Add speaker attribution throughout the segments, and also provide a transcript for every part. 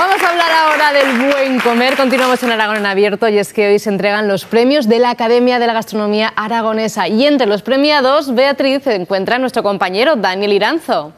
Speaker 1: Vamos a hablar ahora del buen comer. Continuamos en Aragón en Abierto y es que hoy se entregan los premios de la Academia de la Gastronomía Aragonesa. Y entre los premiados, Beatriz, se encuentra nuestro compañero Daniel Iranzo.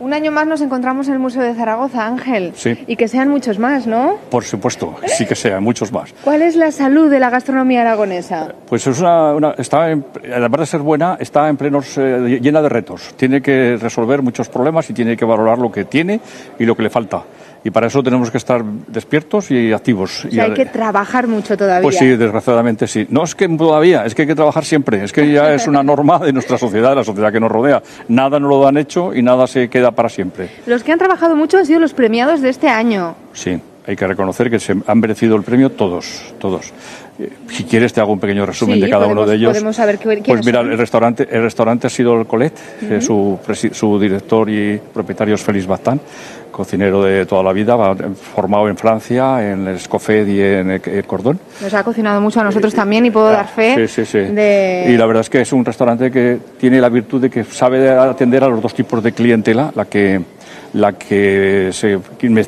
Speaker 2: Un año más nos encontramos en el Museo de Zaragoza, Ángel.
Speaker 3: Sí.
Speaker 2: Y que sean muchos más, ¿no?
Speaker 3: Por supuesto, sí que sean muchos más.
Speaker 2: ¿Cuál es la salud de la gastronomía aragonesa?
Speaker 3: Pues es además de ser buena, está en plenos, llena de retos. Tiene que resolver muchos problemas y tiene que valorar lo que tiene y lo que le falta. Y para eso tenemos que estar despiertos y activos.
Speaker 2: O sea, hay que trabajar mucho todavía.
Speaker 3: Pues sí, desgraciadamente sí. No es que todavía, es que hay que trabajar siempre. Es que ya es una norma de nuestra sociedad, de la sociedad que nos rodea. Nada no lo han hecho y nada se queda para siempre.
Speaker 2: Los que han trabajado mucho han sido los premiados de este año.
Speaker 3: Sí, hay que reconocer que se han merecido el premio todos. Si quieres te hago un pequeño resumen de cada uno de ellos.
Speaker 2: Podemos saber quiénes
Speaker 3: Pues mira,
Speaker 2: son.
Speaker 3: el restaurante ha sido el Colet, su director y propietario es Félix Baztán, cocinero de toda la vida, formado en Francia, en el Escofet y en el Cordón.
Speaker 2: Nos ha cocinado mucho a nosotros también y puedo dar fe.
Speaker 3: Sí.
Speaker 2: De...
Speaker 3: Y la verdad es que es un restaurante que tiene la virtud de que sabe atender a los dos tipos de clientela, la que se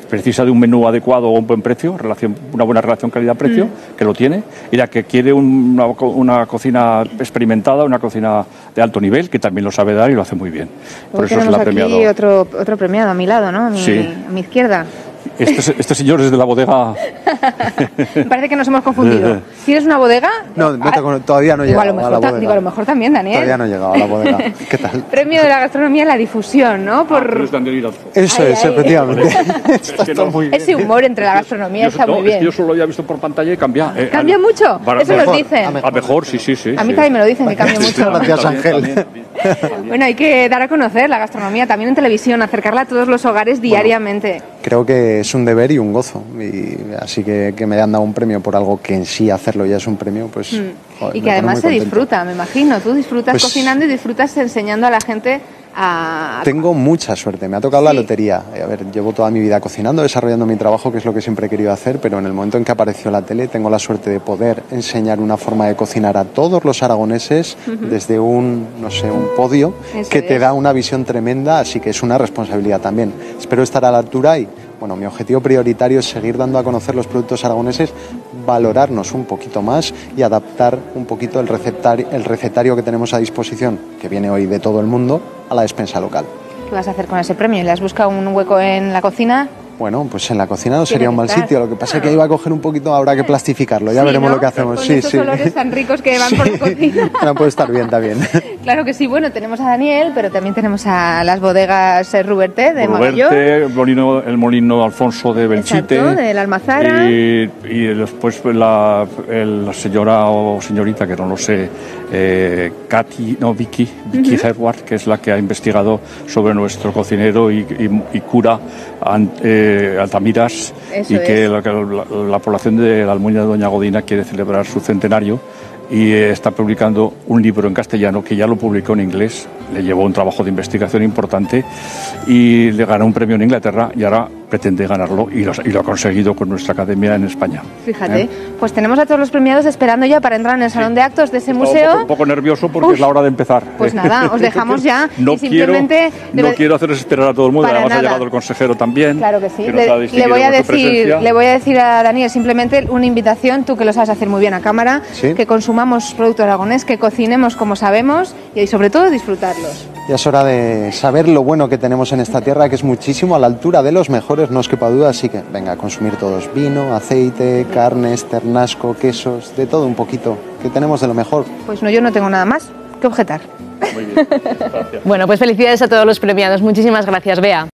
Speaker 3: precisa de un menú adecuado o un buen precio, una buena relación calidad-precio, que lo tiene, y la que quiere una cocina experimentada, una cocina de alto nivel, que también lo sabe dar y lo hace muy bien. Por eso es la premiada.
Speaker 2: Aquí otro premiado a mi lado, ¿no? A mi izquierda.
Speaker 3: Este señor es de la bodega.
Speaker 2: Me parece que nos hemos confundido. ¿Tienes una bodega?
Speaker 4: No, todavía no he llegado a la bodega.
Speaker 2: Digo, a lo mejor también, Daniel.
Speaker 4: Todavía no he llegado a la bodega. ¿Qué tal?
Speaker 2: Premio de la gastronomía en la difusión, ¿no?
Speaker 4: Eso es, efectivamente. Está muy bien.
Speaker 2: Ese humor entre la gastronomía está muy bien.
Speaker 3: Yo solo lo había visto por pantalla y cambia.
Speaker 2: ¿Cambia mucho? Eso nos dicen.
Speaker 3: A mejor, sí.
Speaker 2: A mí también me lo dicen, que cambia mucho.
Speaker 4: Gracias, Ángel.
Speaker 2: Bueno, hay que dar a conocer la gastronomía también en televisión, acercarla a todos los hogares diariamente.
Speaker 4: Creo que es un deber y un gozo. Y así que me hayan dado un premio por algo que en sí hacerlo ya es un premio, pues... Joder,
Speaker 2: y que además se disfruta, me imagino. Tú disfrutas cocinando y disfrutas enseñando a la gente a...
Speaker 4: Tengo mucha suerte, me ha tocado la lotería. A ver, llevo toda mi vida cocinando, desarrollando mi trabajo, que es lo que siempre he querido hacer, pero en el momento en que apareció la tele tengo la suerte de poder enseñar una forma de cocinar a todos los aragoneses desde un podio que te da una visión tremenda, así que es una responsabilidad también. Espero estar a la altura y... Bueno, mi objetivo prioritario es seguir dando a conocer los productos aragoneses, valorarnos un poquito más y adaptar un poquito el recetario que tenemos a disposición, que viene hoy de todo el mundo, a la despensa local.
Speaker 2: ¿Qué vas a hacer con ese premio? ¿Le has buscado un hueco en la cocina?
Speaker 4: Bueno, pues en la cocina no sería un mal sitio. Lo que pasa es que iba a coger un poquito, habrá que plastificarlo. Ya veremos lo que hacemos.
Speaker 2: Con esos olores tan ricos que van por la cocina.
Speaker 4: No puede estar bien también.
Speaker 2: Claro que sí. Bueno, tenemos a Daniel, pero también tenemos a las bodegas Ruberté de Mogollón.
Speaker 3: El molino Alfonso de Belchite.
Speaker 2: Exacto, de la Almazara.
Speaker 3: Y después la señora o señorita, que no lo sé, Vicky Herwart, que es la que ha investigado sobre nuestro cocinero y cura Altamiras.
Speaker 2: Eso
Speaker 3: y que la población de la Almunia de Doña Godina quiere celebrar su centenario y está publicando un libro en castellano que ya lo publicó en inglés, le llevó un trabajo de investigación importante y le ganó un premio en Inglaterra y ahora pretende ganarlo y lo ha conseguido con nuestra academia en España.
Speaker 2: Fíjate, pues tenemos a todos los premiados esperando ya para entrar en el salón de actos de ese museo.
Speaker 3: Un poco nervioso porque es la hora de empezar.
Speaker 2: Pues nada, os dejamos ya.
Speaker 3: No quiero haceros esperar a todo el mundo, además ha llegado el consejero también.
Speaker 2: Claro que sí. Le voy a decir a Daniel simplemente una invitación, tú que lo sabes hacer muy bien a cámara, que consumamos producto aragonés, que cocinemos como sabemos y sobre todo disfrutarlos.
Speaker 4: Ya es hora de saber lo bueno que tenemos en esta tierra, que es muchísimo, a la altura de los mejores, no os quepa duda, así que venga, a consumir todos vino, aceite, carnes, ternasco, quesos, de todo un poquito, que tenemos de lo mejor.
Speaker 2: Pues no, yo no tengo nada más que objetar.
Speaker 3: Muy bien, gracias.
Speaker 1: Bueno, pues felicidades a todos los premiados. Muchísimas gracias, Bea.